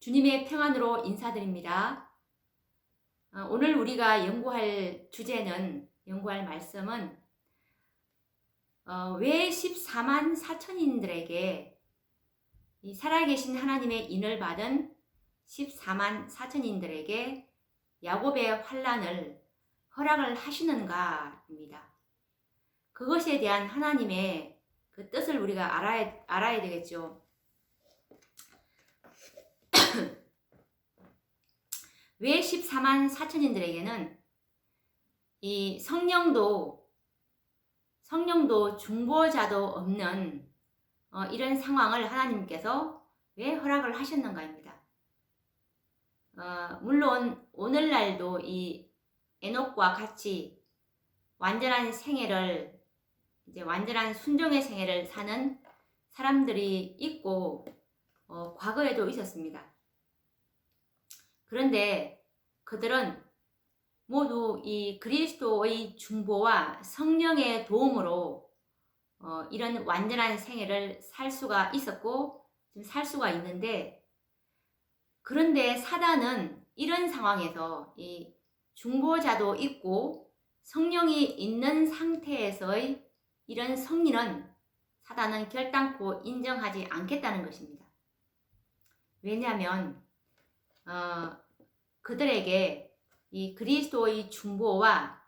주님의 평안으로 인사드립니다. 오늘 우리가 연구할 말씀은 왜 14만 4천인들에게 살아계신 하나님의 인을 받은 14만 4천인들에게 야곱의 환난을 허락을 하시는가입니다. 그것에 대한 하나님의 그 뜻을 우리가 알아야 되겠죠. 왜 14만 4천인들에게는 이 성령도 중보자도 없는 이런 상황을 하나님께서 왜 허락을 하셨는가입니다. 물론 오늘날도 이 에녹과 같이 완전한 순종의 생애를 사는 사람들이 있고 과거에도 있었습니다. 그런데 그들은 모두 이 그리스도의 중보와 성령의 도움으로 이런 완전한 생애를 살 수가 있었고 지금 살 수가 있는데, 그런데 사단은 이런 상황에서 이 중보자도 있고 성령이 있는 상태에서의 이런 성리는 사단은 결단코 인정하지 않겠다는 것입니다. 왜냐하면 그들에게 이 그리스도의 중보와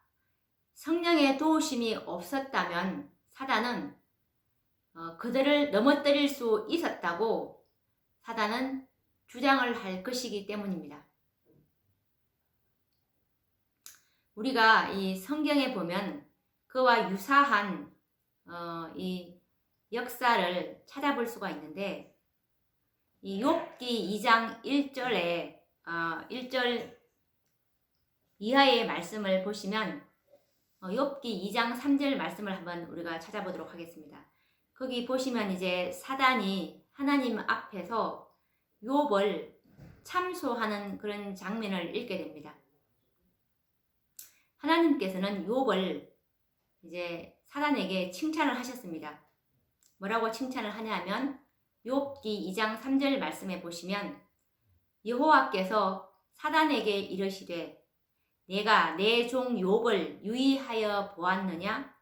성령의 도우심이 없었다면 사단은 그들을 넘어뜨릴 수 있었다고 사단은 주장을 할 것이기 때문입니다. 우리가 이 성경에 보면 그와 유사한 이 역사를 찾아볼 수가 있는데, 이 욥기 2장 1절에 1절 이하의 말씀을 보시면 욥기 2장 3절 말씀을 한번 우리가 찾아보도록 하겠습니다. 거기 보시면 이제 사단이 하나님 앞에서 욥을 참소하는 그런 장면을 읽게 됩니다. 하나님께서는 욥을 이제 사단에게 칭찬을 하셨습니다. 뭐라고 칭찬을 하냐면 욥기 2장 3절 말씀에 보시면 여호와께서 사단에게 이르시되 내가 내 종 욥을 유의하여 보았느냐?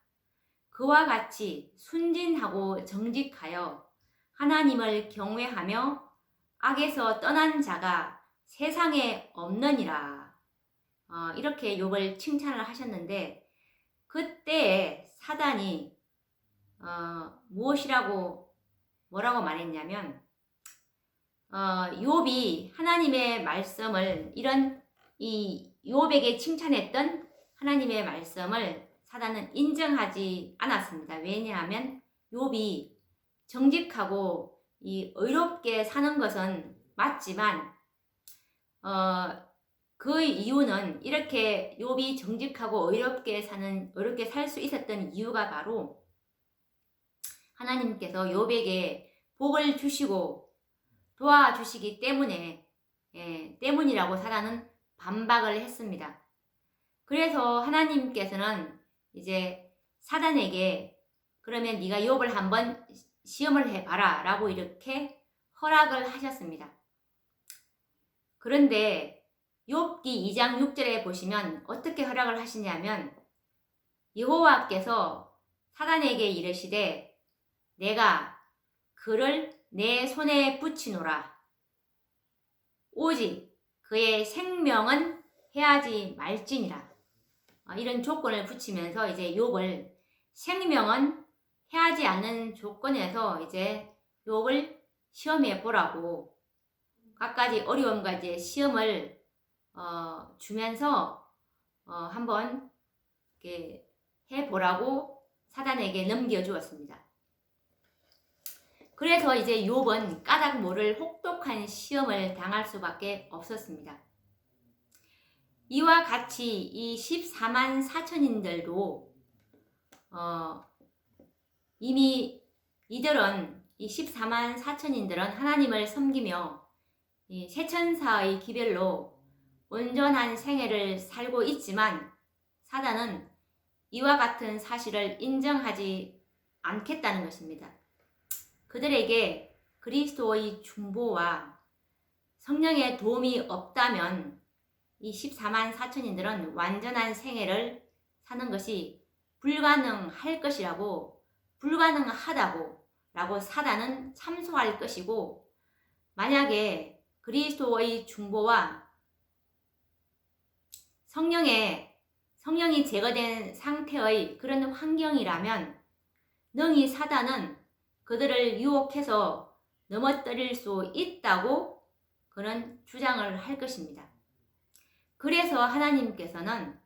그와 같이 순진하고 정직하여 하나님을 경외하며 악에서 떠난 자가 세상에 없느니라. 이렇게 욥을 칭찬을 하셨는데, 그때 사단이 뭐라고 말했냐면 욥이 하나님의 말씀을 이 욥에게 칭찬했던 하나님의 말씀을 사단은 인정하지 않았습니다. 왜냐하면 욥이 정직하고 이 의롭게 사는 것은 맞지만 그 이유는 이렇게 욥이 정직하고 의롭게 살 수 있었던 이유가 바로 하나님께서 욥에게 복을 주시고 도와주시기 때문이라고 사단은 반박을 했습니다. 그래서 하나님께서는 이제 사단에게 그러면 네가 욥을 한번 시험을 해봐라 라고 이렇게 허락을 하셨습니다. 그런데 욥기 2장 6절에 보시면 어떻게 허락을 하시냐면 여호와께서 사단에게 이르시되 내가 그를 내 손에 붙이노라. 오직 그의 생명은 해하지 말지니라. 이런 조건을 붙이면서 이제 욥을 생명은 해하지 않는 조건에서 이제 욥을 시험해 보라고 갖가지 어려움과 이제 시험을 주면서 한번 이렇게 해보라고 사단에게 넘겨주었습니다. 그래서 이제 욥은 까닭 모를 혹독한 시험을 당할 수밖에 없었습니다. 이와 같이 이 14만 4천인들도 이미 이 14만 4천인들은 하나님을 섬기며 이 세천사의 기별로 온전한 생애를 살고 있지만 사단은 이와 같은 사실을 인정하지 않겠다는 것입니다. 그들에게 그리스도의 중보와 성령의 도움이 없다면 이 14만 4천인들은 완전한 생애를 사는 것이 불가능할 것이라고, 불가능하다고 라고 사단은 참소할 것이고, 만약에 그리스도의 중보와 성령이 제거된 상태의 그런 환경이라면 능히 사단은 그들을 유혹해서 넘어뜨릴 수 있다고 그는 주장을 할 것입니다. 그래서 하나님께서는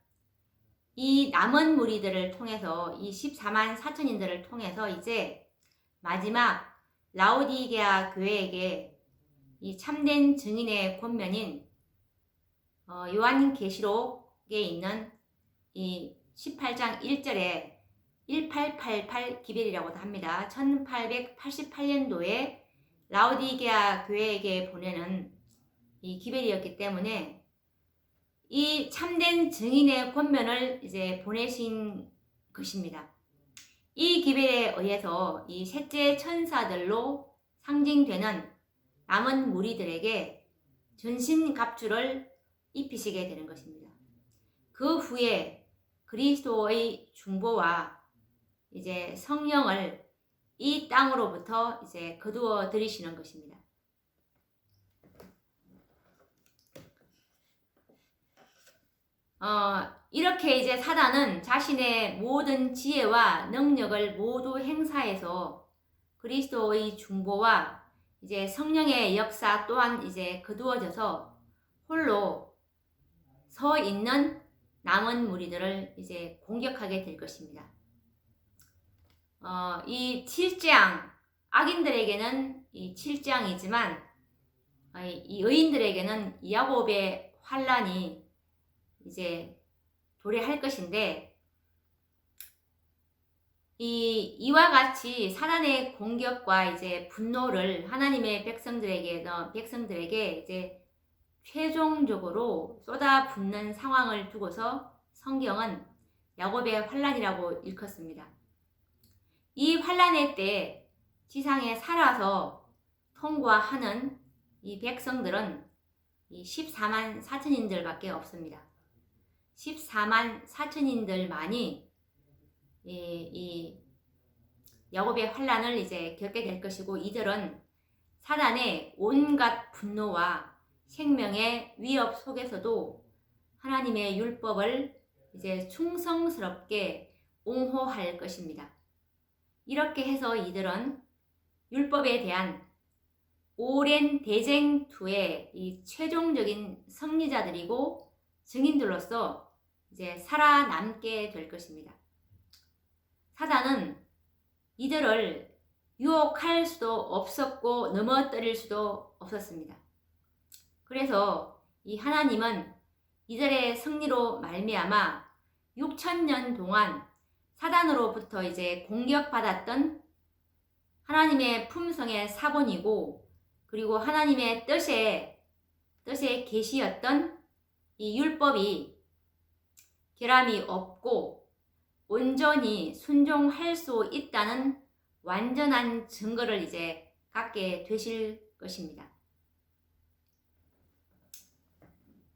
이 남은 무리들을 통해서, 이 14만 4천인들을 통해서 이제 마지막 라오디게아 교회에게 이 참된 증인의 권면인 요한계시록에 있는 이 18장 1절에 1888 기별이라고도 합니다. 1888년도에 라오디게아 교회에게 보내는 이 기별이었기 때문에 이 참된 증인의 권면을 이제 보내신 것입니다. 이 기별에 의해서 이 셋째 천사들로 상징되는 남은 무리들에게 전신갑주를 입히시게 되는 것입니다. 그 후에 그리스도의 중보와 이제 성령을 이 땅으로부터 이제 거두어 들이시는 것입니다. 이렇게 이제 사단은 자신의 모든 지혜와 능력을 모두 행사해서 그리스도의 중보와 이제 성령의 역사 또한 이제 거두어져서 홀로 서 있는 남은 무리들을 이제 공격하게 될 것입니다. 이 7장, 악인들에게는 이 7장이지만 이 의인들에게는 야곱의 환란이 이제 도래할 것인데, 이와 같이 사단의 공격과 이제 분노를 하나님의 백성들에게 이제 최종적으로 쏟아붓는 상황을 두고서 성경은 야곱의 환란이라고 일컫습니다. 이 환란의 때 지상에 살아서 통과하는 이 백성들은 이 14만 4천인들밖에 없습니다. 14만 4천인들만이 이 야곱의 환란을 이제 겪게 될 것이고, 이들은 사단의 온갖 분노와 생명의 위협 속에서도 하나님의 율법을 이제 충성스럽게 옹호할 것입니다. 이렇게 해서 이들은 율법에 대한 오랜 대쟁투의 이 최종적인 승리자들이고 증인들로서 이제 살아남게 될 것입니다. 사단은 이들을 유혹할 수도 없었고 넘어뜨릴 수도 없었습니다. 그래서 이 하나님은 이들의 승리로 말미암아 6,000년 동안 사단으로부터 이제 공격받았던 하나님의 품성의 사본이고, 그리고 하나님의 뜻의 계시였던 이 율법이 결함이 없고 온전히 순종할 수 있다는 완전한 증거를 이제 갖게 되실 것입니다.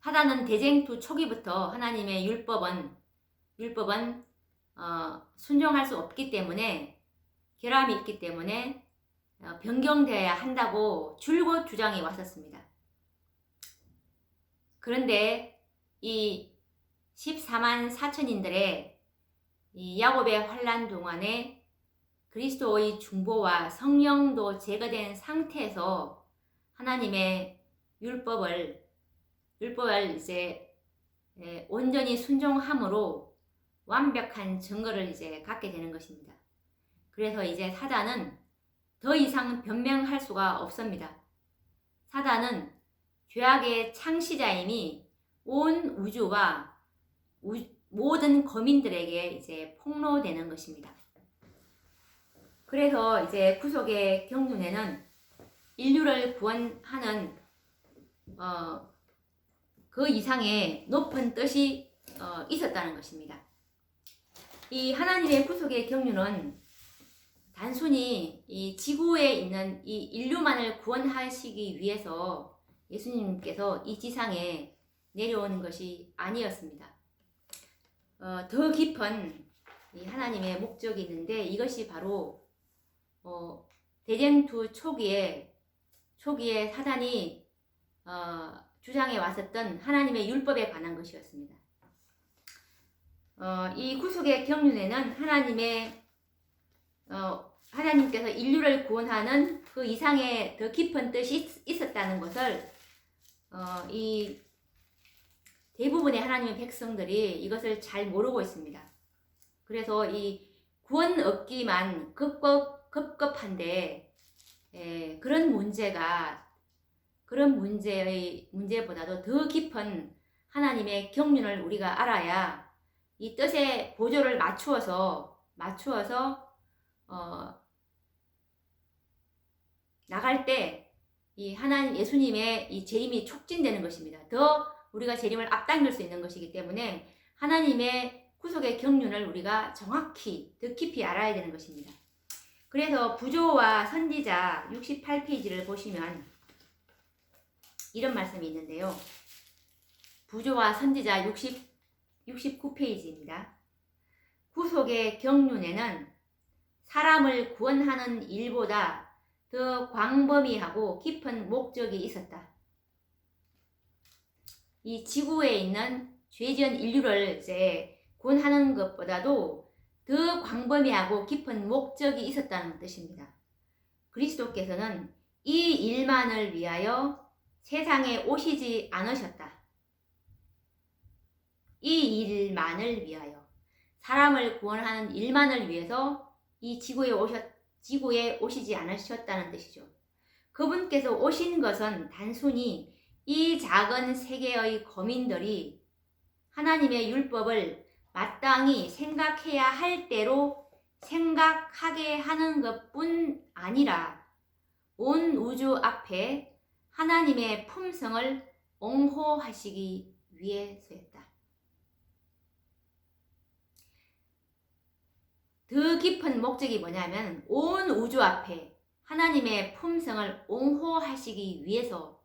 사단은 대쟁투 초기부터 하나님의 율법은 순종할 수 없기 때문에, 결함이 있기 때문에 변경되어야 한다고 줄곧 주장해 왔었습니다. 그런데 이 14만 4천인들의 이 야곱의 환란 동안에 그리스도의 중보와 성령도 제거된 상태에서 하나님의 율법을 이제 온전히 순종함으로 완벽한 증거를 이제 갖게 되는 것입니다. 그래서 이제 사단은 더 이상 변명할 수가 없습니다. 사단은 죄악의 창시자임이 온 우주와 모든 거민들에게 이제 폭로되는 것입니다. 그래서 이제 구속의 경륜에는 인류를 구원하는 그 이상의 높은 뜻이 있었다는 것입니다. 이 하나님의 구속의 경륜은 단순히 이 지구에 있는 이 인류만을 구원하시기 위해서 예수님께서 이 지상에 내려오는 것이 아니었습니다. 더 깊은 이 하나님의 목적이 있는데 이것이 바로 대쟁투 초기에 사단이 주장해 왔었던 하나님의 율법에 관한 것이었습니다. 이 구속의 경륜에는 하나님께서 인류를 구원하는 그 이상의 더 깊은 뜻이 있었다는 것을 이 대부분의 하나님의 백성들이 이것을 잘 모르고 있습니다. 그래서 이 구원 얻기만 급급한데 그런 문제보다도 더 깊은 하나님의 경륜을 우리가 알아야 이 뜻의 보조를 맞추어서 나갈 때 이 하나님 예수님의 이 재림이 촉진되는 것입니다. 더 우리가 재림을 앞당길 수 있는 것이기 때문에 하나님의 구속의 경륜을 우리가 정확히 더 깊이 알아야 되는 것입니다. 그래서 부조와 선지자 68페이지를 보시면 이런 말씀이 있는데요. 부조와 선지자 69페이지입니다. 구속의 경륜에는 사람을 구원하는 일보다 더 광범위하고 깊은 목적이 있었다. 이 지구에 있는 죄지은 인류를 이제 구원하는 것보다도 더 광범위하고 깊은 목적이 있었다는 뜻입니다. 그리스도께서는 이 일만을 위하여 세상에 오시지 않으셨다. 이 일만을 위하여 사람을 구원하는 일만을 위해서 이 지구에 오시지 않으셨다는 뜻이죠. 그분께서 오신 것은 단순히 이 작은 세계의 거민들이 하나님의 율법을 마땅히 생각해야 할 대로 생각하게 하는 것뿐 아니라 온 우주 앞에 하나님의 품성을 옹호하시기 위해서였다. 더 깊은 목적이 뭐냐면 온 우주 앞에 하나님의 품성을 옹호하시기 위해서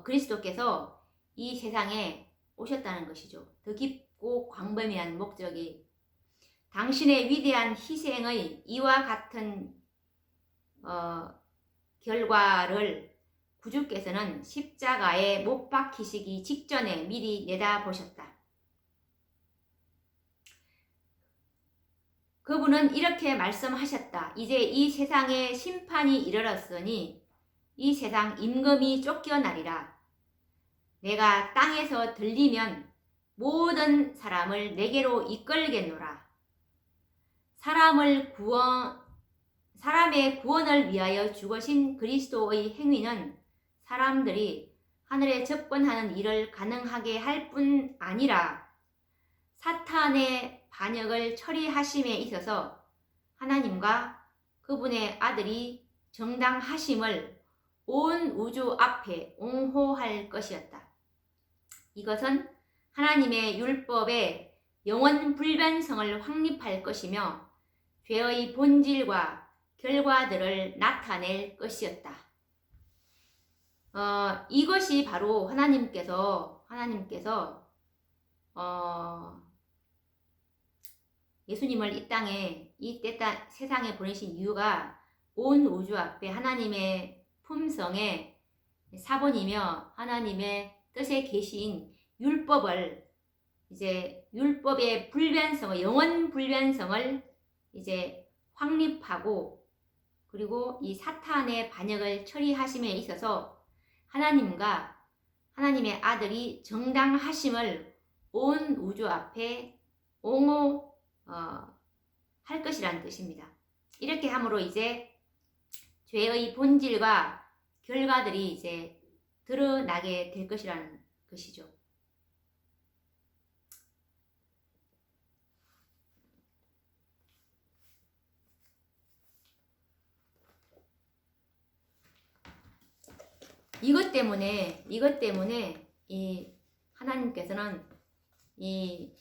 그리스도께서 이 세상에 오셨다는 것이죠. 더 깊고 광범위한 목적이 당신의 위대한 희생의 이와 같은 결과를 구주께서는 십자가에 못 박히시기 직전에 미리 내다보셨다. 그분은 이렇게 말씀하셨다. 이제 이 세상에 심판이 이르렀으니 이 세상 임금이 쫓겨나리라. 내가 땅에서 들리면 모든 사람을 내게로 이끌겠노라. 사람의 구원을 위하여 죽으신 그리스도의 행위는 사람들이 하늘에 접근하는 일을 가능하게 할 뿐 아니라 사탄의 반역을 처리하심에 있어서 하나님과 그분의 아들이 정당하심을 온 우주 앞에 옹호할 것이었다. 이것은 하나님의 율법의 영원 불변성을 확립할 것이며 죄의 본질과 결과들을 나타낼 것이었다. 이것이 바로 하나님께서 예수님을 이 땅에 세상에 보내신 이유가 온 우주 앞에 하나님의 품성의 사본이며 하나님의 뜻에 계신 율법을 이제 율법의 불변성을 영원 불변성을 이제 확립하고 그리고 이 사탄의 반역을 처리하심에 있어서 하나님과 하나님의 아들이 정당하심을 온 우주 앞에 할 것이라는 뜻입니다. 이렇게 함으로 이제 죄의 본질과 결과들이 이제 드러나게 될 것이라는 것이죠. 이것 때문에 이 하나님께서는 이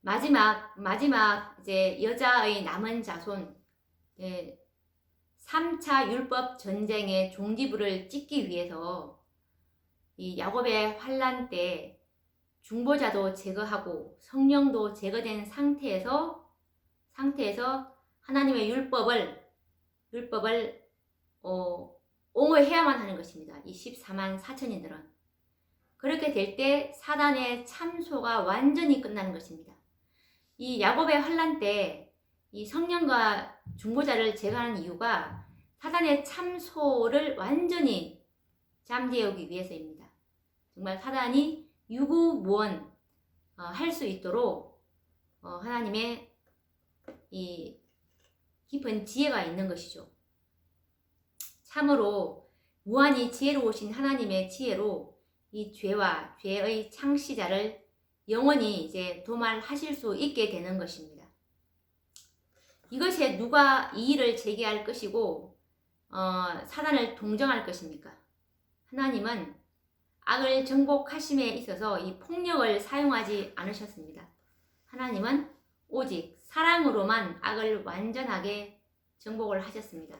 마지막 이제 여자의 남은 자손 3차 율법 전쟁의 종지부를 찍기 위해서 이 야곱의 환란 때 중보자도 제거하고 성령도 제거된 상태에서 하나님의 율법을 옹호해야만 하는 것입니다. 이 14만 4천인들은. 그렇게 될 때 사단의 참소가 완전히 끝나는 것입니다. 이 야곱의 환란 때 이 성령과 중보자를 제거하는 이유가 사단의 참소를 완전히 잠재우기 위해서입니다. 정말 사단이 유구무원 할 수 있도록 하나님의 이 깊은 지혜가 있는 것이죠. 참으로 무한히 지혜로우신 하나님의 지혜로 이 죄와 죄의 창시자를 영원히 이제 도말하실 수 있게 되는 것입니다. 이것에 누가 이의를 제기할 것이고 사단을 동정할 것입니까? 하나님은 악을 정복하심에 있어서 이 폭력을 사용하지 않으셨습니다. 하나님은 오직 사랑으로만 악을 완전하게 정복을 하셨습니다.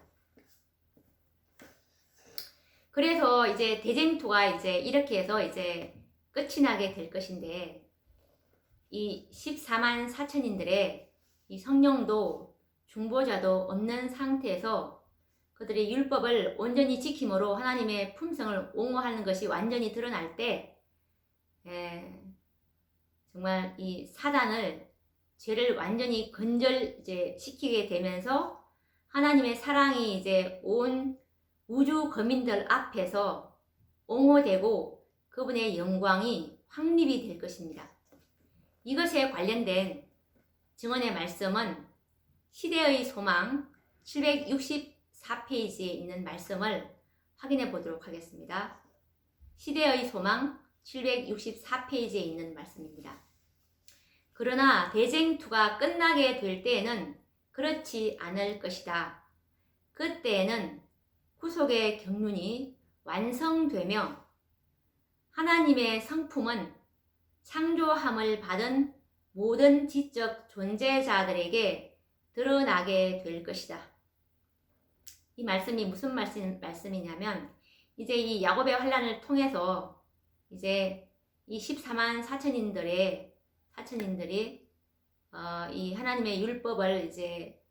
그래서 이제 대쟁투가 이제 이렇게 해서 이제 끝이 나게 될 것인데, 이 14만 4천인들의 이 성령도 중보자도 없는 상태에서 그들이 율법을 온전히 지킴으로 하나님의 품성을 옹호하는 것이 완전히 드러날 때, 정말 이 사단을 죄를 완전히 시키게 되면서 하나님의 사랑이 이제 온 우주 거민들 앞에서 옹호되고 그분의 영광이 확립이 될 것입니다. 이것에 관련된 증언의 말씀은 시대의 소망 764페이지에 있는 말씀을 확인해 보도록 하겠습니다. 시대의 소망 764페이지에 있는 말씀입니다. 그러나 대쟁투가 끝나게 될 때에는 그렇지 않을 것이다. 그때에는 구속의 경륜이 완성되며 하나님의 성품은 창조함을 받은 모든 지적 존재자들에게 드러나게 될 것이다. 이 말씀이 무슨 말씀이냐면, 이제 이 야곱의 환란을 통해서 이제 이 14만 4천인들이 이 하나님의 율법을 이제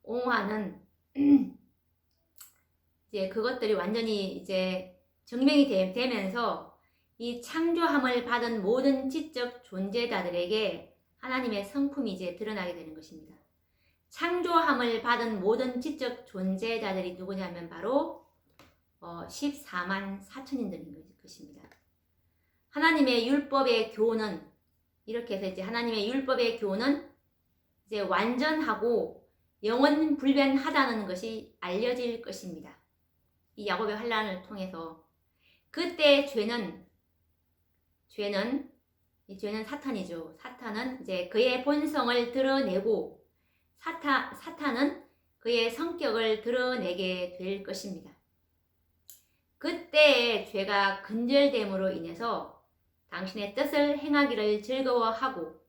옹호하는 이제 그것들이 완전히 이제 증명이 되면서 이 창조함을 받은 모든 지적 존재자들에게 하나님의 성품이 이제 드러나게 되는 것입니다. 창조함을 받은 모든 지적 존재자들이 누구냐면 바로 14만 4천인들인 것입니다. 하나님의 율법의 교훈은 이렇게 해서 이제 하나님의 율법의 교훈은 이제 완전하고 영원 불변하다는 것이 알려질 것입니다. 이 야곱의 환란을 통해서 그때 죄는 사탄이죠. 사탄은 이제 그의 본성을 드러내고 사탄은 그의 성격을 드러내게 될 것입니다. 그때의 죄가 근절됨으로 인해서 당신의 뜻을 행하기를 즐거워하고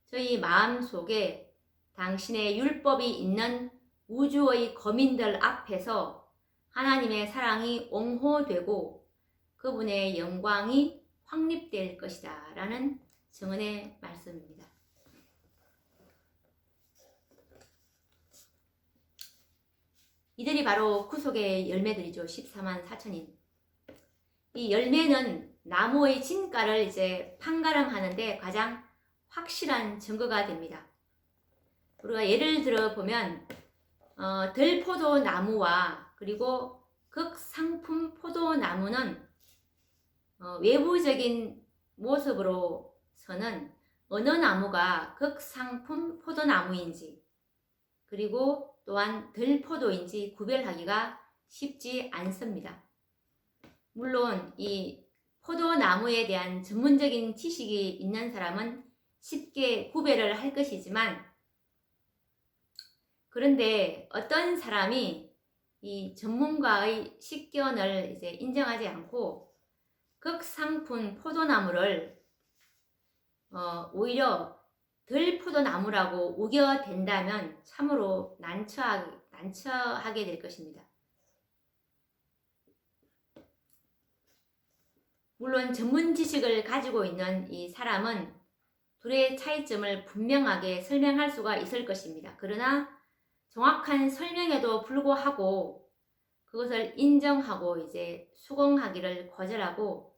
저희 마음 속에 당신의 율법이 있는 우주의 거민들 앞에서 하나님의 사랑이 옹호되고 그분의 영광이 확립될 것이다 라는 증언의 말씀입니다. 이들이 바로 구속의 열매들이죠. 14만 4천인. 이 열매는 나무의 진가를 이제 판가름하는데 가장 확실한 증거가 됩니다. 우리가 예를 들어 보면 들포도 나무와 그리고 극상품 포도나무는 외부적인 모습으로서는 어느 나무가 극상품 포도나무인지 그리고 또한 들포도인지 구별하기가 쉽지 않습니다. 물론 이 포도나무에 대한 전문적인 지식이 있는 사람은 쉽게 구별을 할 것이지만, 그런데 어떤 사람이 이 전문가의 식견을 이제 인정하지 않고 극상품 포도나무를 오히려 들포도나무라고 우겨댄다면 참으로 난처할 난처하게 될 것입니다. 물론 전문 지식을 가지고 있는 이 사람은 둘의 차이점을 분명하게 설명할 수가 있을 것입니다. 그러나 정확한 설명에도 불구하고 그것을 인정하고 이제 수긍하기를 거절하고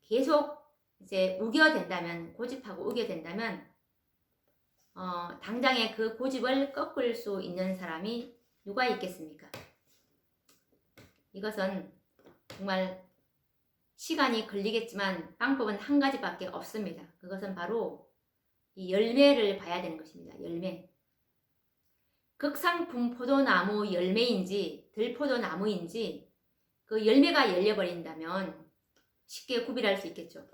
계속 이제 우겨댄다면, 고집하고 우겨댄다면 당장에 그 고집을 꺾을 수 있는 사람이 누가 있겠습니까? 이것은 정말 시간이 걸리겠지만 방법은 한 가지밖에 없습니다. 그것은 바로 이 열매를 봐야 되는 것입니다. 열매. 극상품 포도나무 열매인지 들포도나무인지 그 열매가 열려버린다면 쉽게 구별할 수 있겠죠.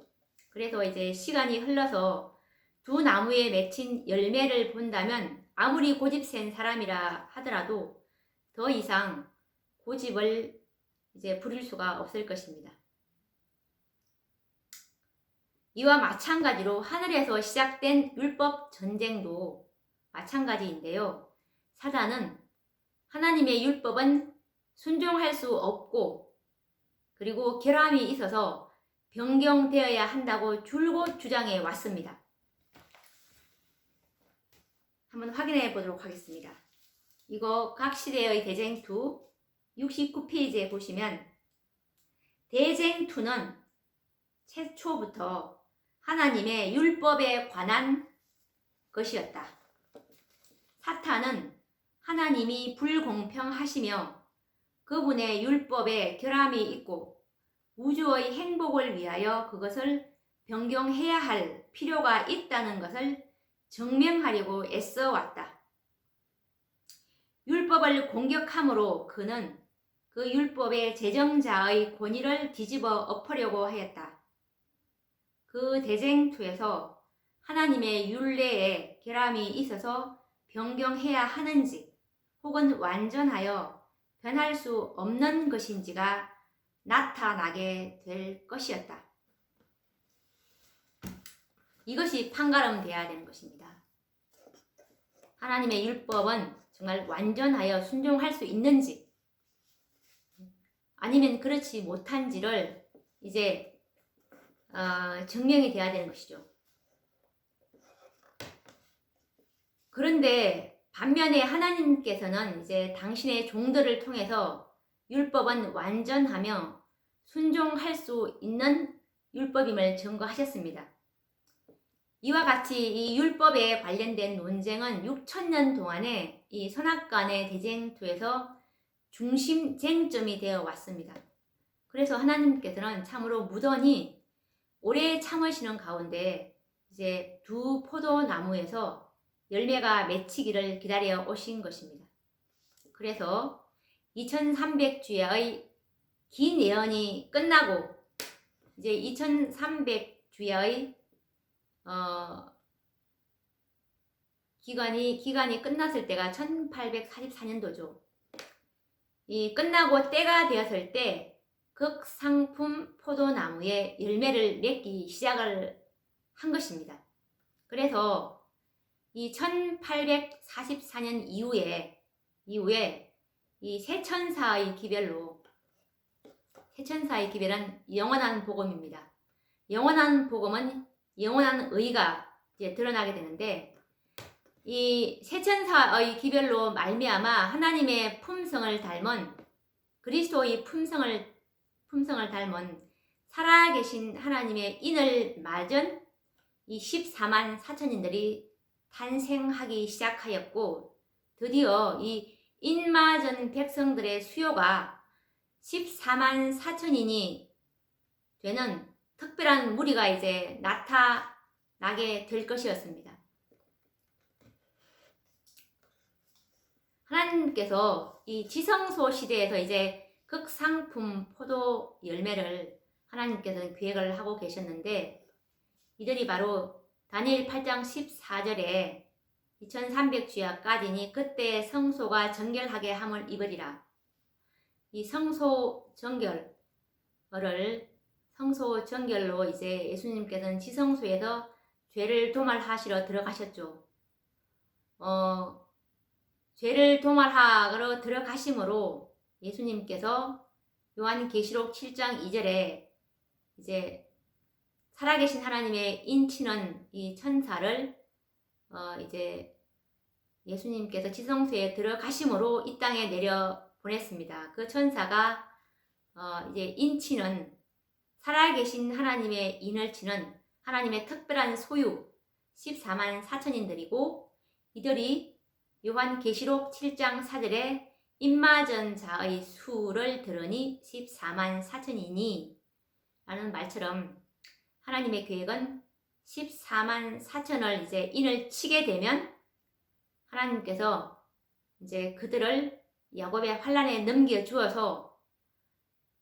그래서 이제 시간이 흘러서 두 나무에 맺힌 열매를 본다면 아무리 고집 센 사람이라 하더라도 더 이상 고집을 이제 부릴 수가 없을 것입니다. 이와 마찬가지로 하늘에서 시작된 율법 전쟁도 마찬가지인데요. 사단은 하나님의 율법은 순종할 수 없고 그리고 결함이 있어서 변경되어야 한다고 줄곧 주장해 왔습니다. 한번 확인해 보도록 하겠습니다. 이거 각 시대의 대쟁투 69페이지에 보시면 대쟁투는 최초부터 하나님의 율법에 관한 것이었다. 사탄은 하나님이 불공평하시며 그분의 율법에 결함이 있고 우주의 행복을 위하여 그것을 변경해야 할 필요가 있다는 것을 증명하려고 애써왔다. 율법을 공격함으로 그는 그 율법의 제정자의 권위를 뒤집어 엎으려고 하였다. 그 대쟁투에서 하나님의 율례에 결함이 있어서 변경해야 하는지 혹은 완전하여 변할 수 없는 것인지가 나타나게 될 것이었다. 이것이 판가름되어야 되는 것입니다. 하나님의 율법은 정말 완전하여 순종할 수 있는지 아니면 그렇지 못한지를 이제 증명이 되어야 되는 것이죠. 그런데 반면에 하나님께서는 이제 당신의 종들을 통해서 율법은 완전하며 순종할 수 있는 율법임을 증거하셨습니다. 이와 같이 이 율법에 관련된 논쟁은 6,000년 동안의 이 선악간의 대쟁투에서 중심 쟁점이 되어 왔습니다. 그래서 하나님께서는 참으로 무던히 오래 참으시는 가운데 이제 두 포도나무에서 열매가 맺히기를 기다려 오신 것입니다. 그래서 2300주야의 긴 예언이 끝나고 이제 2300주야의 기간이 끝났을 때가 1844년도죠. 이 끝나고 때가 되었을 때 극상품 포도나무에 열매를 맺기 시작을 한 것입니다. 그래서 이 1844년 이후에 이 세천사의 기별은 영원한 복음입니다. 영원한 복음은 영원한 의가 이제 드러나게 되는데 이 세천사의 기별로 말미암아 하나님의 품성을 닮은 그리스도의 품성을 닮은 살아계신 하나님의 인을 맞은 이 14만 4천인들이 탄생하기 시작하였고 드디어 이 인맞은 백성들의 수요가 14만 4천인이 되는 특별한 무리가 이제 나타나게 될 것이었습니다. 하나님께서 이 지성소 시대에서 이제 극상품 포도 열매를 하나님께서는 계획을 하고 계셨는데 이들이 바로 다니엘 8장 14절에 2300주야까지니 그때 성소가 정결하게 함을 입으리라. 이 성소 정결로 이제 예수님께서는 지성소에서 죄를 도말하시러 들어가셨죠. 죄를 도말하러 들어가심으로 예수님께서 요한계시록 7장 2절에 이제 살아계신 하나님의 인치는 이 천사를 이제 예수님께서 지성소에 들어가심으로 이 땅에 내려 보냈습니다. 그 천사가 이제 인치는 살아계신 하나님의 인을 치는 하나님의 특별한 소유 14만 4천인들이고, 이들이 요한계시록 7장 4절에 입맞은 자의 수를 들으니 14만 4천이니 라는 말처럼 하나님의 계획은 14만 4천을 이제 인을 치게 되면 하나님께서 이제 그들을 야곱의 환란에 넘겨 주어서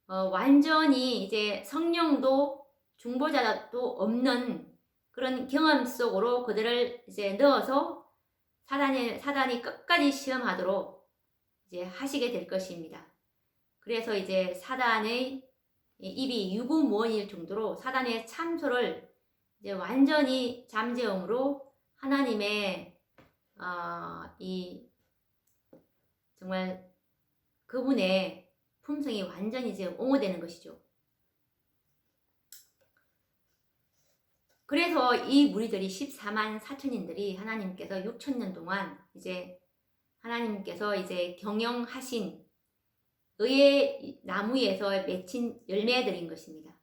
완전히 이제 성령도 중보자도 없는 그런 경험 속으로 그들을 이제 넣어서 사단이 끝까지 시험하도록 이제 하시게 될 것입니다. 그래서 이제 사단의 입이 유구무원일 정도로 사단의 참소를 이제 완전히 잠재움으로 하나님의 이 정말 그분의 품성이 완전히 이제 옹호되는 것이죠. 그래서 이 무리들이 14만 4천인들이 하나님께서 6천년 동안 이제 하나님께서 이제 경영하신 의의 나무에서 맺힌 열매들인 것입니다.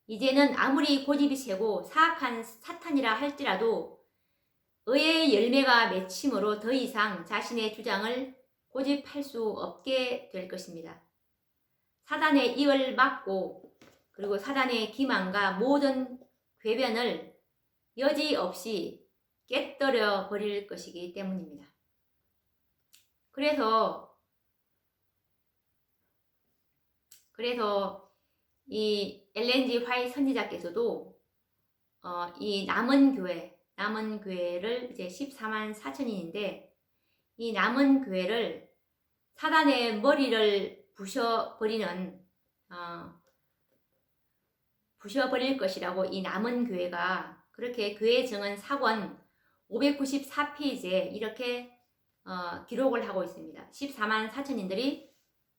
이제는 아무리 고집이 세고 사악한 사탄이라 할지라도 의의 열매가 맺힘으로 더 이상 자신의 주장을 고집할 수 없게 될 것입니다. 사단의 입을 막고 그리고 사단의 기만과 모든 궤변을 여지없이 깨뜨려 버릴 것이기 때문입니다. 그래서 이 엘렌 G 화이트 선지자께서도 이 남은 교회를 이제 14만 4천인인데 이 남은 교회를 사단의 머리를 부셔버릴 것이라고 이 남은 교회가 그렇게 교회 증언 사권 594페이지에 이렇게 기록을 하고 있습니다. 14만 4천인들이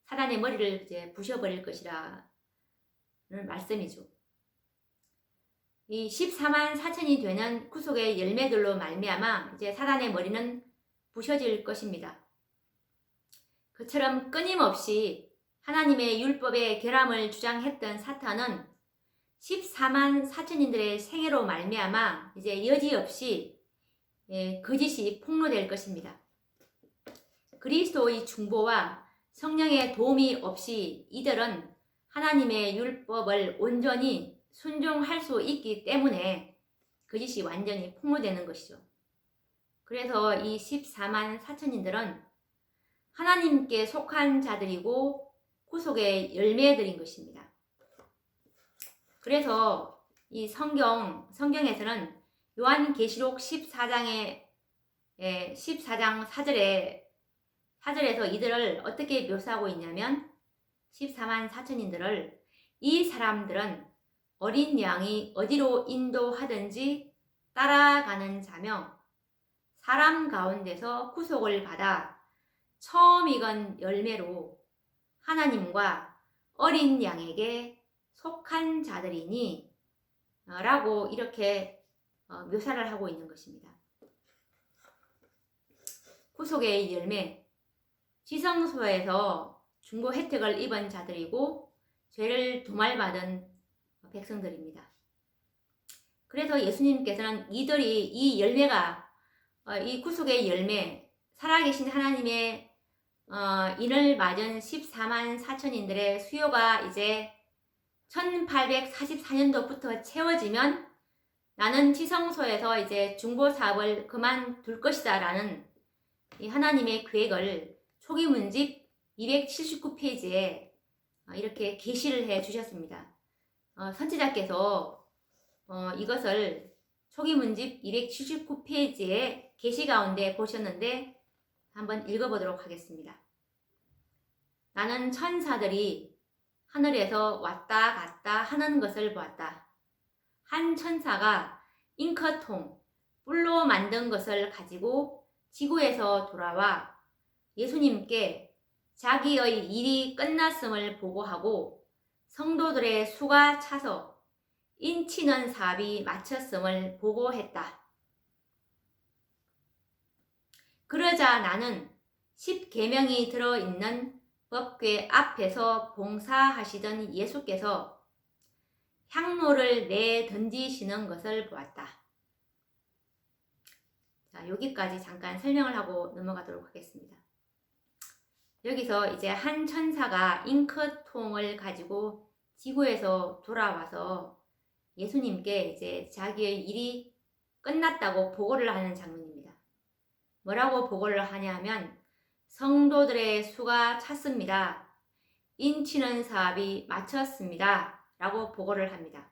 사단의 머리를 이제 부셔버릴 것이라는 말씀이죠. 이 14만 4천이 되는 구속의 열매들로 말미암아 이제 사단의 머리는 부셔질 것입니다. 그처럼 끊임없이 하나님의 율법의 결함을 주장했던 사탄은 14만 4천인들의 생애로 말미암아 이제 여지없이 거짓이 폭로될 것입니다. 그리스도의 중보와 성령의 도움이 없이 이들은 하나님의 율법을 온전히 순종할 수 있기 때문에 거짓이 완전히 폭로되는 것이죠. 그래서 이 14만 4천인들은 하나님께 속한 자들이고 구속의 열매들인 것입니다. 그래서 이 성경에서는 요한계시록 14장 4절에서 이들을 어떻게 묘사하고 있냐면 14만 4천인들을 이 사람들은 어린 양이 어디로 인도하든지 따라가는 자며 사람 가운데서 구속을 받아 처음 익은 열매로 하나님과 어린 양에게 속한 자들이니 라고 이렇게 묘사를 하고 있는 것입니다. 구속의 열매, 지성소에서 중보 혜택을 입은 자들이고 죄를 도말받은 백성들입니다. 그래서 예수님께서는 이들이 이 열매가 이 구속의 열매, 살아계신 하나님의 인을 맞은 14만 4천인들의 수요가 이제 1844년도부터 채워지면 나는 지성소에서 이제 중보 사업을 그만둘 것이다 라는 이 하나님의 계획을 초기 문집 279페이지에 이렇게 계시를 해 주셨습니다. 선지자께서 이것을 초기 문집 279페이지에 계시 가운데 보셨는데 한번 읽어보도록 하겠습니다. 나는 천사들이 하늘에서 왔다 갔다 하는 것을 보았다. 한 천사가 잉크통, 뿔로 만든 것을 가지고 지구에서 돌아와 예수님께 자기의 일이 끝났음을 보고하고 성도들의 수가 차서 인치는 사업이 마쳤음을 보고했다. 그러자 나는 10계명이 들어있는 법궤 앞에서 봉사하시던 예수께서 향로를 내던지시는 것을 보았다. 자, 여기까지 잠깐 설명을 하고 넘어가도록 하겠습니다. 여기서 이제 한 천사가 잉크통을 가지고 지구에서 돌아와서 예수님께 이제 자기의 일이 끝났다고 보고를 하는 장면입니다. 뭐라고 보고를 하냐면 성도들의 수가 찼습니다. 인치는 사업이 마쳤습니다. 라고 보고를 합니다.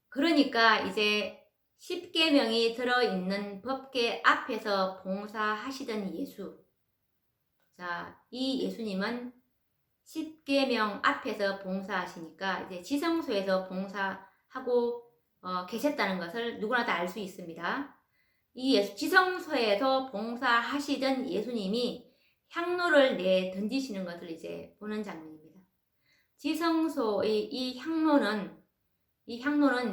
그러니까 이제 10계명이 들어있는 법궤 앞에서 봉사하시던 예수. 자, 이 예수님은 10계명 앞에서 봉사하시니까 이제 지성소에서 봉사하고 계셨다는 것을 누구나 다 알 수 있습니다. 이 지성소에서 봉사하시던 예수님이 향로를 내 던지시는 것을 이제 보는 장면입니다. 지성소의 이 향로는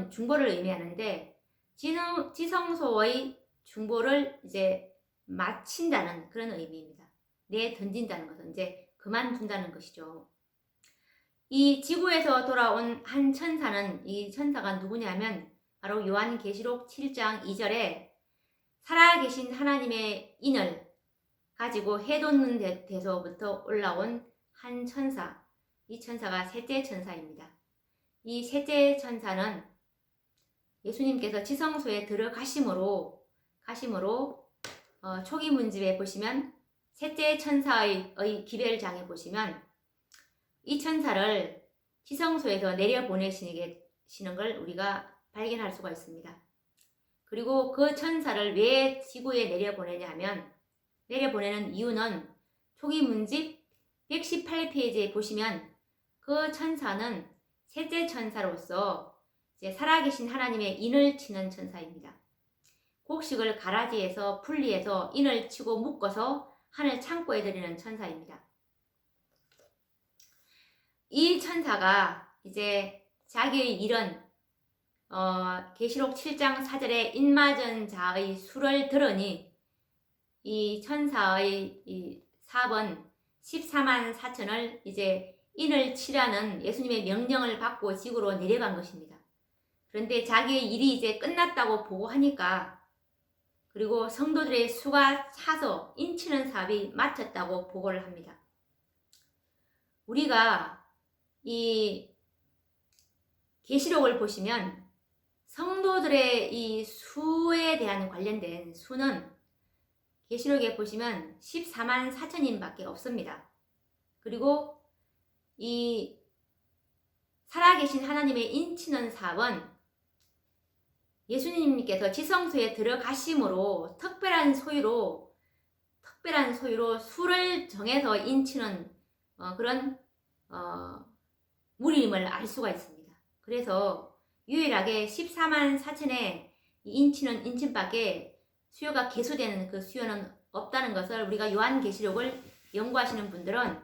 중보를 의미하는데 지성소의 중보를 이제 마친다는 그런 의미입니다. 내 던진다는 것은 이제 그만둔다는 것이죠. 이 지구에서 돌아온 한 천사는 이 천사가 누구냐면 바로 요한계시록 7장 2절에 살아계신 하나님의 인을 가지고 해 돋는 데서부터 올라온 한 천사, 이 천사가 셋째 천사입니다. 이 셋째 천사는 예수님께서 지성소에 들어가심으로 초기 문집에 보시면 셋째 천사의 기별장에 보시면 이 천사를 지성소에서 내려보내시는 걸 우리가 발견할 수가 있습니다. 그리고 그 천사를 왜 지구에 내려보내는 이유는 초기 문집 118페이지에 보시면 그 천사는 셋째 천사로서 이제 살아계신 하나님의 인을 치는 천사입니다. 곡식을 가라지에서 분리해서 인을 치고 묶어서 하늘 창고에 드리는 천사입니다. 이 천사가 이제 자기의 일은 계시록 7장 4절에 인맞은 자의 수를 들으니 이 천사의 이 사업은 14만 4천을 이제 인을 치라는 예수님의 명령을 받고 지구로 내려간 것입니다. 그런데 자기의 일이 이제 끝났다고 보고하니까 그리고 성도들의 수가 차서 인치는 사업이 마쳤다고 보고를 합니다. 우리가 이 계시록을 보시면 성도들의 이 수에 대한 관련된 수는 계시록에 보시면 14만 4천인밖에 없습니다. 그리고 이 살아계신 하나님의 인치는 사업은 예수님께서 지성소에 들어가심으로 특별한 소유로 수를 정해서 인치는 그런 무리임을 알 수가 있습니다. 그래서 유일하게 14만 4천의 인치는 인친밖에 수요가 개수되는 그 수요는 없다는 것을 우리가 요한계시록을 연구하시는 분들은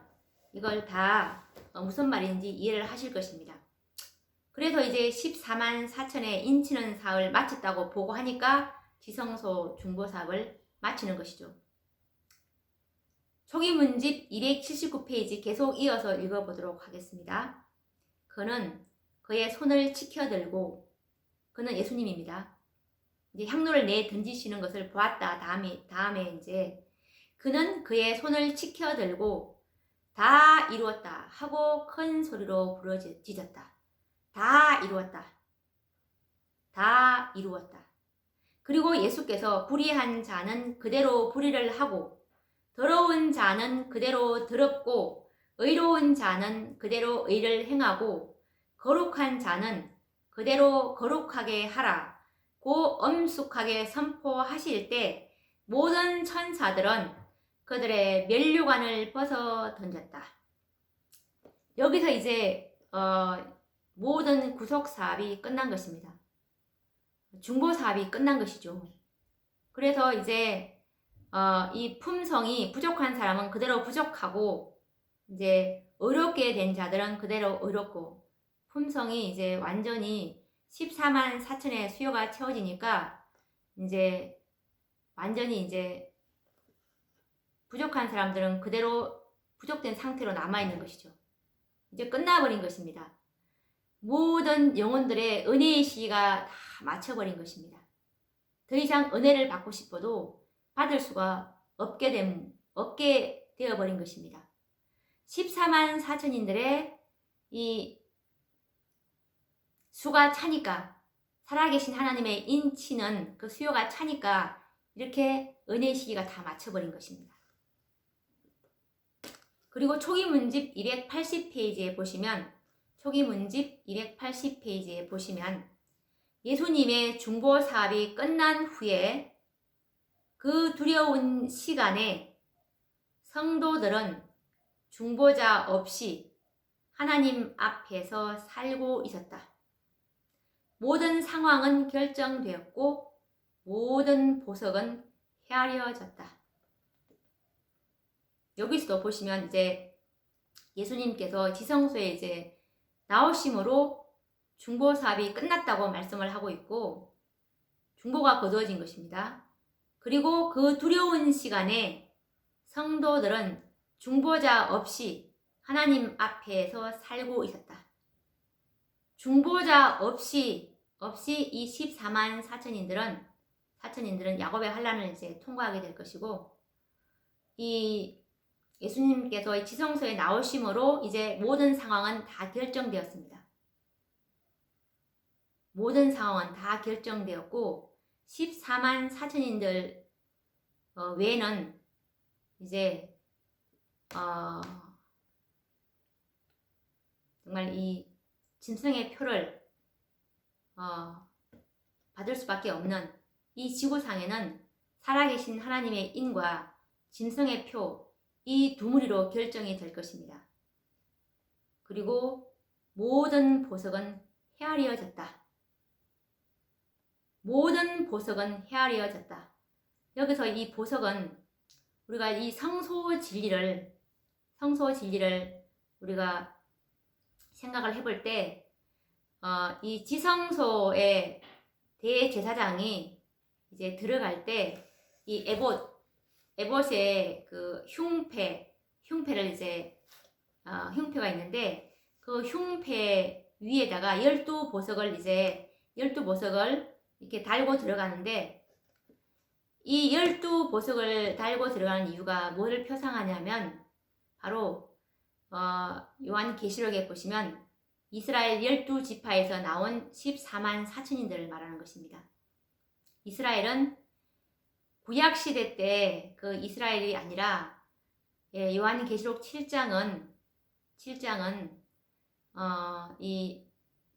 이걸 다 무슨 말인지 이해를 하실 것입니다. 그래서 이제 14만 4천의 인치는 사업을 마쳤다고 보고하니까 지성소 중보 사업을 마치는 것이죠. 초기 문집 279페이지 계속 이어서 읽어보도록 하겠습니다. 그는 그의 손을 치켜들고, 그는 예수님입니다. 이제 향로를 내 던지시는 것을 보았다. 다음에 이제 그는 그의 손을 치켜들고 다 이루었다 하고 큰 소리로 부르짖었다. 다 이루었다. 다 이루었다. 그리고 예수께서 불의한 자는 그대로 불의를 하고 더러운 자는 그대로 더럽고 의로운 자는 그대로 의를 행하고 거룩한 자는 그대로 거룩하게 하라 고 엄숙하게 선포하실 때 모든 천사들은 그들의 면류관을 벗어 던졌다. 여기서 이제 모든 구속 사업이 끝난 것입니다. 중보 사업이 끝난 것이죠. 그래서 이제 이 품성이 부족한 사람은 그대로 부족하고, 이제 어렵게 된 자들은 그대로 어렵고, 품성이 이제 완전히 14만 4천의 수요가 채워지니까 이제 완전히 이제 부족한 사람들은 그대로 부족된 상태로 남아있는 것이죠. 이제 끝나버린 것입니다. 모든 영혼들의 은혜의 시기가 다 마쳐버린 것입니다. 더 이상 은혜를 받고 싶어도 받을 수가 없게 되어버린 것입니다. 14만 4천인들의 이 수가 차니까, 살아계신 하나님의 인치는 그 수요가 차니까 이렇게 은혜의 시기가 다 마쳐버린 것입니다. 그리고 초기 문집 280페이지에 보시면, 초기 문집 280페이지에 보시면 예수님의 중보 사업이 끝난 후에 그 두려운 시간에 성도들은 중보자 없이 하나님 앞에서 살고 있었다. 모든 상황은 결정되었고 모든 보석은 헤아려졌다. 여기서도 보시면 이제 예수님께서 지성소에 이제 나오심으로 중보 사업이 끝났다고 말씀을 하고 있고, 중보가 거두어진 것입니다. 그리고 그 두려운 시간에 성도들은 중보자 없이 하나님 앞에서 살고 있었다. 중보자 없이 이 14만 4천인들은 야곱의 환난을 이제 통과하게 될 것이고, 이 예수님께서 지성소에 나오심으로 이제 모든 상황은 다 결정되었습니다. 모든 상황은 다 결정되었고 14만 4천인들 외에는 이제 정말 이 짐승의 표를 받을 수밖에 없는 이 지구상에는 살아계신 하나님의 인과 짐승의 표, 이 두 무리로 결정이 될 것입니다. 그리고 모든 보석은 헤아려졌다. 모든 보석은 헤아려졌다. 여기서 이 보석은 우리가 이 성소 진리를 우리가 생각을 해볼 때, 이 지성소의 대제사장이 이제 들어갈 때 이 에봇의 그 흉패를 이제 흉패가 있는데 그 흉패 위에다가 12보석을 이렇게 달고 들어가는데, 이 12보석을 달고 들어가는 이유가 뭐를 표상하냐면 바로 요한계시록에 보시면 이스라엘 12지파에서 나온 14만 4천인들을 말하는 것입니다. 이스라엘은 구약시대 때 그 이스라엘이 아니라, 요한계시록 7장은 이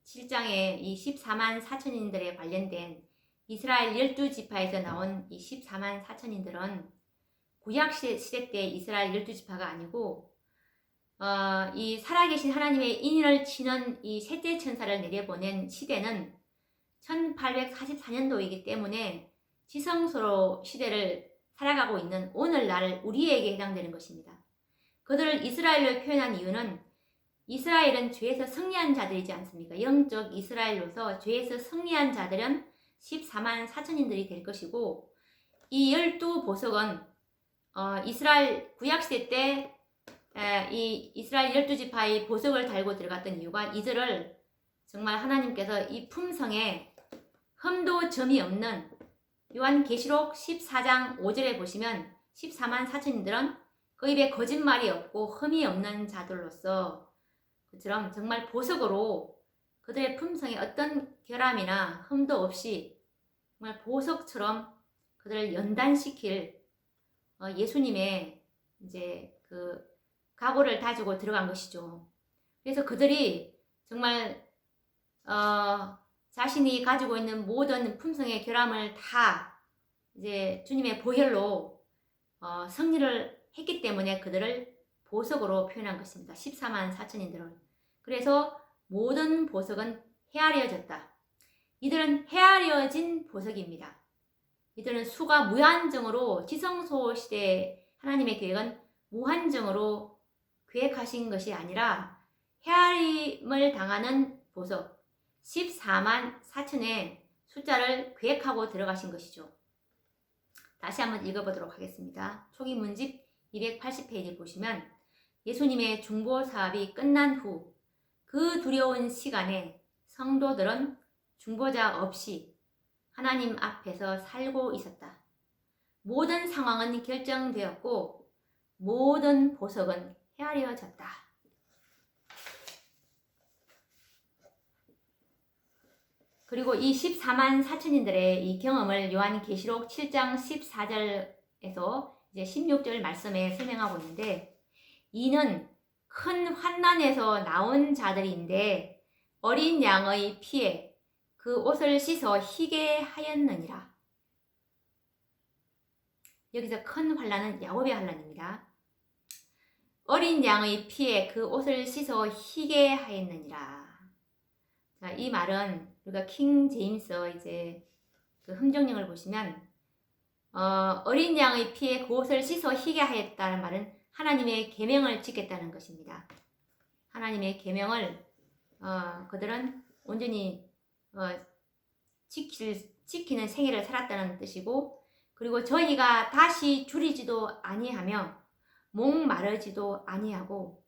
7장에 이 14만 4천인들에 관련된 이스라엘 12지파에서 나온 이 14만 4천인들은 구약시대 때 이스라엘 12지파가 아니고, 이 살아계신 하나님의 인을 치는 이 셋째 천사를 내려보낸 시대는 1844년도이기 때문에 지성소 시대를 살아가고 있는 오늘날 우리에게 해당되는 것입니다. 그들을 이스라엘로 표현한 이유는 이스라엘은 죄에서 승리한 자들이지 않습니까? 영적 이스라엘로서 죄에서 승리한 자들은 14만 4천인들이 될 것이고, 이 12보석은 이스라엘 구약시대 때 이 이스라엘 12지파의 보석을 달고 들어갔던 이유가 이들을 정말 하나님께서 이 품성에 흠도 점이 없는, 요한계시록 14장 5절에 보시면 14만 4천인들은 그 입에 거짓말이 없고 흠이 없는 자들로서 그처럼 정말 보석으로 그들의 품성에 어떤 결함이나 흠도 없이 정말 보석처럼 그들을 연단시킬 예수님의 이제 그 각오를 다지고 들어간 것이죠. 그래서 그들이 정말 자신이 가지고 있는 모든 품성의 결함을 다 이제 주님의 보혈로 승리를 했기 때문에 그들을 보석으로 표현한 것입니다. 14만 4천인들은. 그래서 모든 보석은 헤아려졌다. 이들은 헤아려진 보석입니다. 이들은 수가 무한정으로 지성소 시대 하나님의 계획은 무한정으로 계획하신 것이 아니라 헤아림을 당하는 보석 14만 4천의 숫자를 계획하고 들어가신 것이죠. 다시 한번 읽어보도록 하겠습니다. 초기 문집 280페이지 보시면 예수님의 중보 사업이 끝난 후 그 두려운 시간에 성도들은 중보자 없이 하나님 앞에서 살고 있었다. 모든 상황은 결정되었고 모든 보석은 헤아려졌다. 그리고 이 14만 4천인들의 이 경험을 요한계시록 7장 14절에서 이제 16절 말씀에 설명하고 있는데, 이는 큰 환난에서 나온 자들인데 어린 양의 피에 그 옷을 씻어 희게 하였느니라. 여기서 큰 환난은 야곱의 환난입니다. 어린 양의 피에 그 옷을 씻어 희게 하였느니라. 자, 이 말은 우리가 킹 제임스 이제 그 흥정령을 보시면 어린 양의 피에 그 옷을 씻어 희게 하였다는 말은 하나님의 계명을 지켰다는 것입니다. 하나님의 계명을 그들은 온전히 지키는 생애를 살았다는 뜻이고, 그리고 저희가 다시 줄이지도 아니하며 목마르지도 아니하고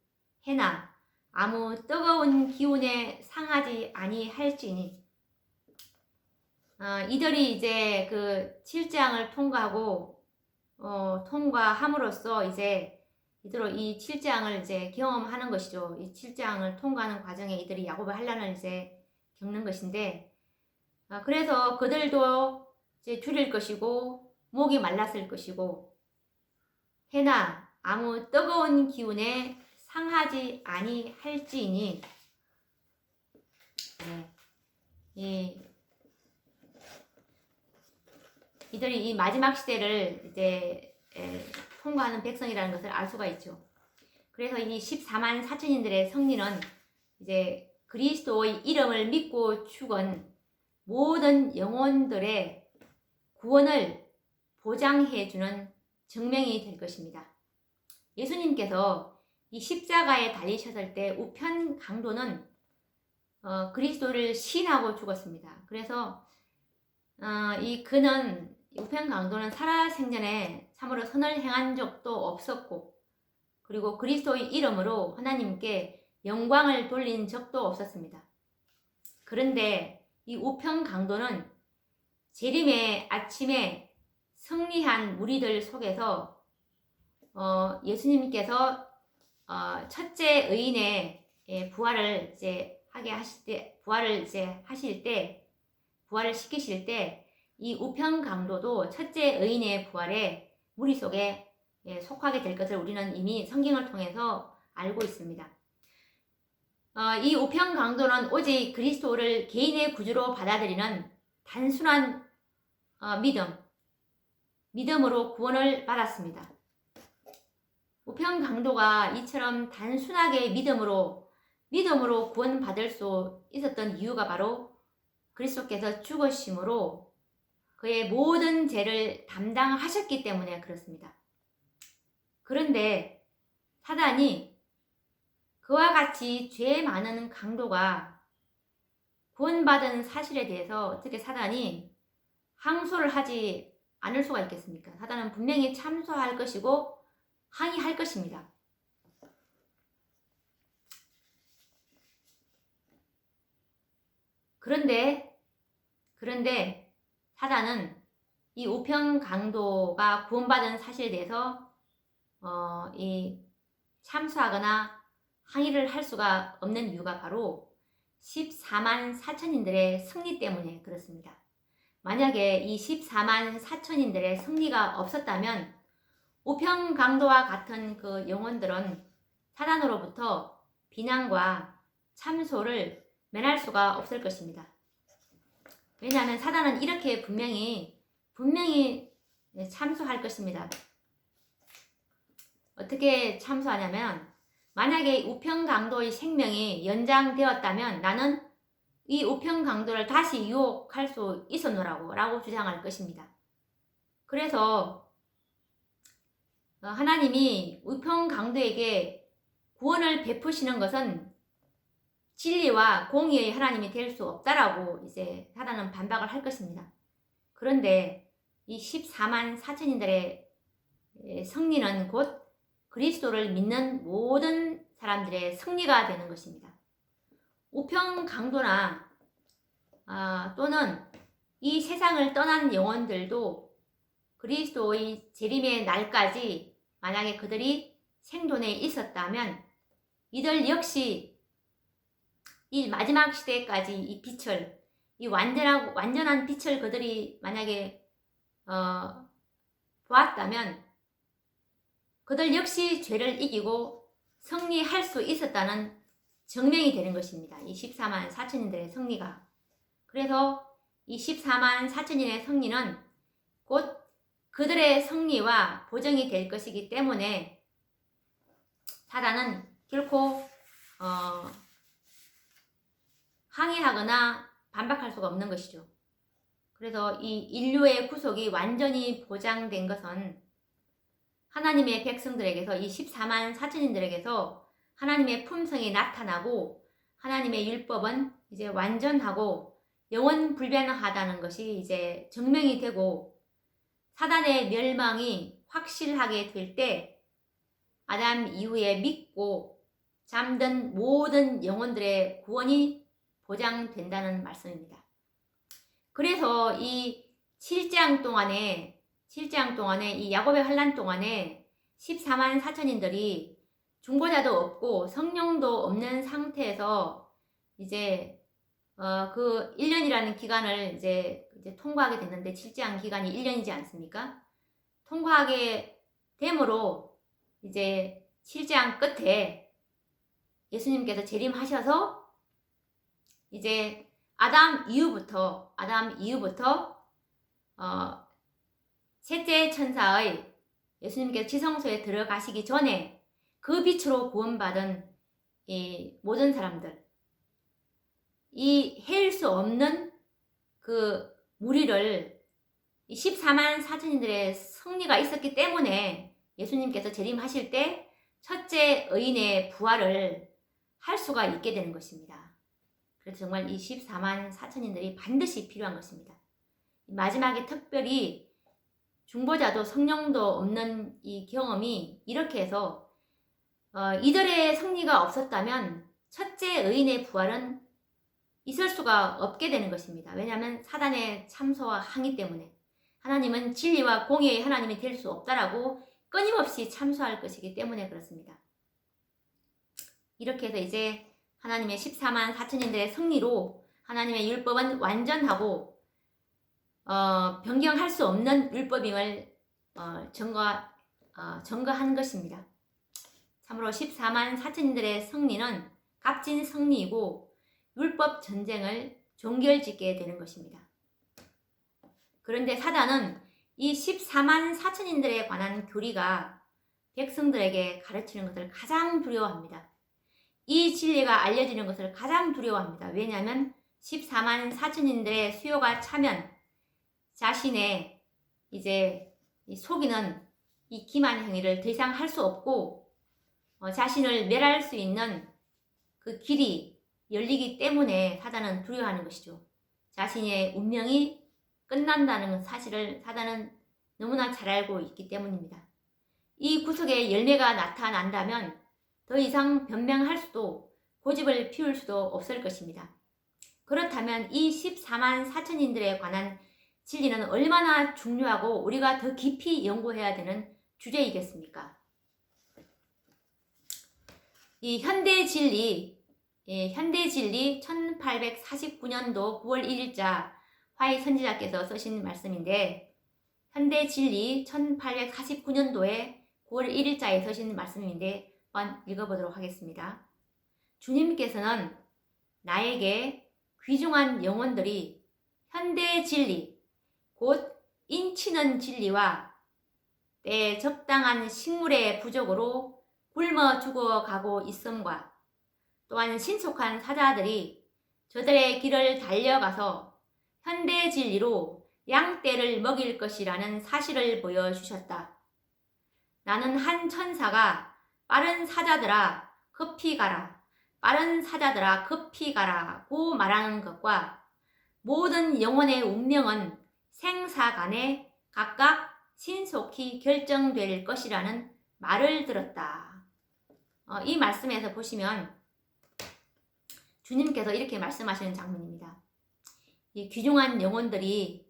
해나 아무 뜨거운 기운에 상하지 아니할지니, 이들이 이제 그 7장을 통과함으로써 이제 이대로 이 7장을 이제 경험하는 것이죠. 이 7장을 통과하는 과정에 이들이 야곱의 환난을 이제 겪는 것인데, 그래서 그들도 이제 줄일 것이고 목이 말랐을 것이고 해나 아무 뜨거운 기운에 상하지 아니할지니, 이들이 이 마지막 시대를 이제 통과하는 백성이라는 것을 알 수가 있죠. 그래서 이 14만 4천인들의 승리는 이제 그리스도의 이름을 믿고 죽은 모든 영혼들의 구원을 보장해주는 증명이 될 것입니다. 예수님께서 이 십자가에 달리셨을 때 우편 강도는 그리스도를 시인하고 죽었습니다. 그래서 이 그는 우편 강도는 살아생전에 참으로 선을 행한 적도 없었고, 그리고 그리스도의 이름으로 하나님께 영광을 돌린 적도 없었습니다. 그런데 이 우편 강도는 재림의 아침에 승리한 무리들 속에서 예수님께서 첫째 의인의 부활을 이제 부활을 시키실 때 이 우편 강도도 첫째 의인의 부활에 무리 속에 속하게 될 것을 우리는 이미 성경을 통해서 알고 있습니다. 이 우편 강도는 오직 그리스도를 개인의 구주로 받아들이는 단순한 믿음으로 구원을 받았습니다. 우편 강도가 이처럼 단순하게 믿음으로 구원받을 수 있었던 이유가 바로 그리스도께서 죽으심으로 그의 모든 죄를 담당하셨기 때문에 그렇습니다. 그런데 사단이 그와 같이 죄 많은 강도가 구원받은 사실에 대해서 어떻게 사단이 항소를 하지 않을 수가 있겠습니까? 사단은 분명히 참소할 것이고 항의할 것입니다. 그런데 사단은 이 우편 강도가 구원받은 사실에 대해서 이 참소하거나 항의를 할 수가 없는 이유가 바로 14만 4천인들의 승리 때문에 그렇습니다. 만약에 이 14만 4천인들의 승리가 없었다면 우편 강도와 같은 그 영혼들은 사단으로부터 비난과 참소를 면할 수가 없을 것입니다. 왜냐하면 사단은 이렇게 분명히 참소할 것입니다. 어떻게 참소하냐면, 만약에 우편 강도의 생명이 연장되었다면 나는 이 우편 강도를 다시 유혹할 수 있었노라고 주장할 것입니다. 그래서 하나님이 우편 강도에게 구원을 베푸시는 것은 진리와 공의의 하나님이 될 수 없다라고 이제 사단은 반박을 할 것입니다. 그런데 이 14만 4천인들의 승리는 곧 그리스도를 믿는 모든 사람들의 승리가 되는 것입니다. 우편 강도나 또는 이 세상을 떠난 영혼들도 그리스도의 재림의 날까지 만약에 그들이 생존해 있었다면 이들 역시 이 마지막 시대까지 이 빛을, 이 완전한 빛을 그들이 만약에 보았다면 그들 역시 죄를 이기고 승리할 수 있었다는 증명이 되는 것입니다. 이 14만 4천인들의 승리가. 그래서 이 14만 4천인의 승리는 곧 그들의 승리와 보정이 될 것이기 때문에 사단은 결코 항의하거나 반박할 수가 없는 것이죠. 그래서 이 인류의 구속이 완전히 보장된 것은 하나님의 백성들에게서 이 14만 4천인들에게서 하나님의 품성이 나타나고 하나님의 율법은 이제 완전하고 영원 불변하다는 것이 이제 증명이 되고 사단의 멸망이 확실하게 될 때 아담 이후에 믿고 잠든 모든 영혼들의 구원이 보장된다는 말씀입니다. 그래서 이 7장 동안에 이 야곱의 환난 동안에 14만 4천인들이 중보자도 없고 성령도 없는 상태에서 이제 그 1년이라는 기간을 이제 통과하게 됐는데 7장 기간이 1년이지 않습니까? 통과하게 됨으로 이제 7장 끝에 예수님께서 재림하셔서 이제 아담 이후부터 셋째 천사의 예수님께서 지성소에 들어가시기 전에 그 빛으로 구원받은 이 모든 사람들, 이 헤일 수 없는 그 무리를 이 14만 4천인들의 승리가 있었기 때문에 예수님께서 재림하실 때 첫째 의인의 부활을 할 수가 있게 되는 것입니다. 그래서 정말 이 14만 4천인들이 반드시 필요한 것입니다. 마지막에 특별히 중보자도 성령도 없는 이 경험이 이렇게 해서 이들의 승리가 없었다면 첫째 의인의 부활은 있을 수가 없게 되는 것입니다. 왜냐하면 사단의 참소와 항의 때문에 하나님은 진리와 공의의 하나님이 될 수 없다라고 끊임없이 참소할 것이기 때문에 그렇습니다. 이렇게 해서 이제 하나님의 14만 4천인들의 승리로 하나님의 율법은 완전하고 변경할 수 없는 율법임을 증거한 것입니다. 참으로 14만 4천인들의 승리는 값진 승리이고 율법 전쟁을 종결짓게 되는 것입니다. 그런데 사단은 이 14만 4천인들에 관한 교리가 백성들에게 가르치는 것을 가장 두려워합니다. 이 진리가 알려지는 것을 가장 두려워합니다. 왜냐하면 14만 4천인들의 수요가 차면 자신의 이제 속이는 이 기만 행위를 더 이상 할 수 없고 자신을 멸할 수 있는 그 길이 열리기 때문에 사단은 두려워하는 것이죠. 자신의 운명이 끝난다는 사실을 사단은 너무나 잘 알고 있기 때문입니다. 이 구속의 열매가 나타난다면 더 이상 변명할 수도 고집을 피울 수도 없을 것입니다. 그렇다면 이 14만 4천인들에 관한 진리는 얼마나 중요하고 우리가 더 깊이 연구해야 되는 주제이겠습니까? 이 현대 진리 1849년도 9월 1일자 화이 선지자께서 쓰신 말씀인데 현대 진리 1849년도에 9월 1일자에 쓰신 말씀인데 한번 읽어보도록 하겠습니다. 주님께서는 나에게 귀중한 영혼들이 현대 진리, 곧 인치는 진리와 때에 적당한 식물의 부족으로 굶어 죽어가고 있음과 또한 신속한 사자들이 저들의 길을 달려가서 현대 진리로 양떼를 먹일 것이라는 사실을 보여주셨다. 나는 한 천사가 빠른 사자들아 급히 가라, 빠른 사자들아 급히 가라고 말하는 것과 모든 영혼의 운명은 생사 간에 각각 신속히 결정될 것이라는 말을 들었다. 이 말씀에서 보시면 주님께서 이렇게 말씀하시는 장면입니다. 이 귀중한 영혼들이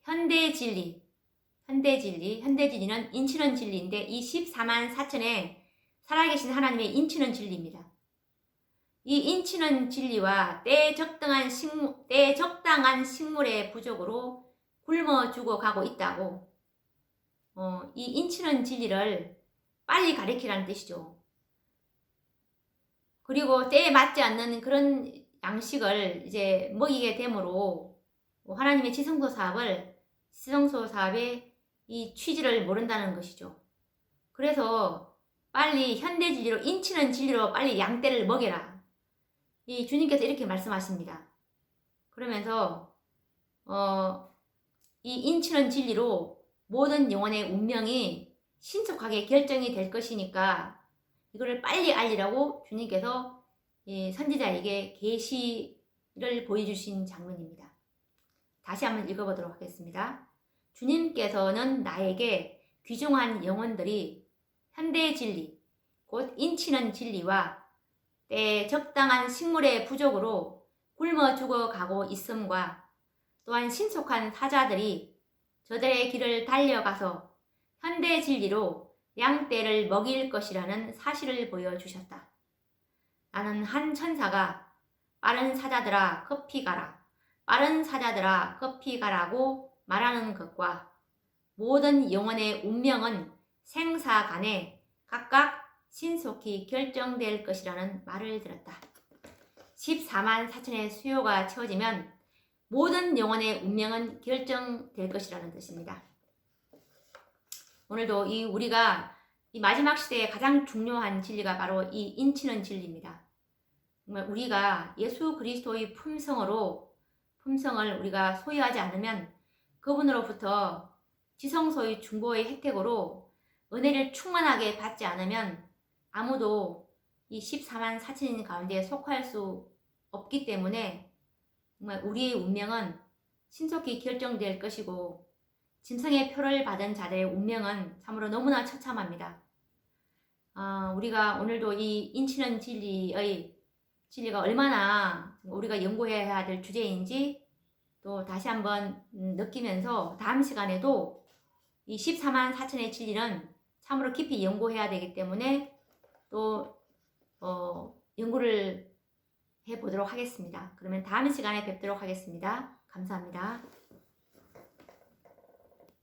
현대진리는 인치는 진리인데 이 14만 4천에 살아계신 하나님의 인치는 진리입니다. 이 인치는 진리와 때에 적당한 식물의 부족으로 굶어 죽어가고 있다고. 이 인치는 진리를 빨리 가리키라는 뜻이죠. 그리고 때에 맞지 않는 그런 양식을 이제 먹이게 되므로 하나님의 지성소 사업의 이 취지를 모른다는 것이죠. 그래서 빨리 현대 진리로, 인치는 진리로 빨리 양떼를 먹여라. 이 주님께서 이렇게 말씀하십니다. 그러면서 이 인치는 진리로 모든 영혼의 운명이 신속하게 결정이 될 것이니까 이거를 빨리 알리라고 주님께서 선지자에게 계시를 보여주신 장면입니다. 다시 한번 읽어보도록 하겠습니다. 주님께서는 나에게 귀중한 영혼들이 현대의 진리, 곧 인치는 진리와 때에 적당한 식물의 부족으로 굶어 죽어가고 있음과 또한 신속한 사자들이 저들의 길을 달려가서 현대 진리로 양떼를 먹일 것이라는 사실을 보여주셨다. 나는 한 천사가 빠른 사자들아 급히 가라, 빠른 사자들아 급히 가라고 말하는 것과 모든 영혼의 운명은 생사 간에 각각 신속히 결정될 것이라는 말을 들었다. 14만 4천의 수요가 채워지면 모든 영혼의 운명은 결정될 것이라는 뜻입니다. 오늘도 우리가 이 마지막 시대에 가장 중요한 진리가 바로 이 인치는 진리입니다. 정말 우리가 예수 그리스도의 품성을 우리가 소유하지 않으면 그분으로부터 지성소의 중보의 혜택으로 은혜를 충만하게 받지 않으면 아무도 이 14만 4천인 가운데 속할 수 없기 때문에 정말 우리의 운명은 신속히 결정될 것이고 짐승의 표를 받은 자들의 운명은 참으로 너무나 처참합니다. 우리가 오늘도 이 인치는 진리가 얼마나 우리가 연구해야 될 주제인지 또 다시 한번 느끼면서 다음 시간에도 이 14만 4천의 진리는 참으로 깊이 연구해야 되기 때문에 또 연구를 해보도록 하겠습니다. 그러면 다음 시간에 뵙도록 하겠습니다. 감사합니다.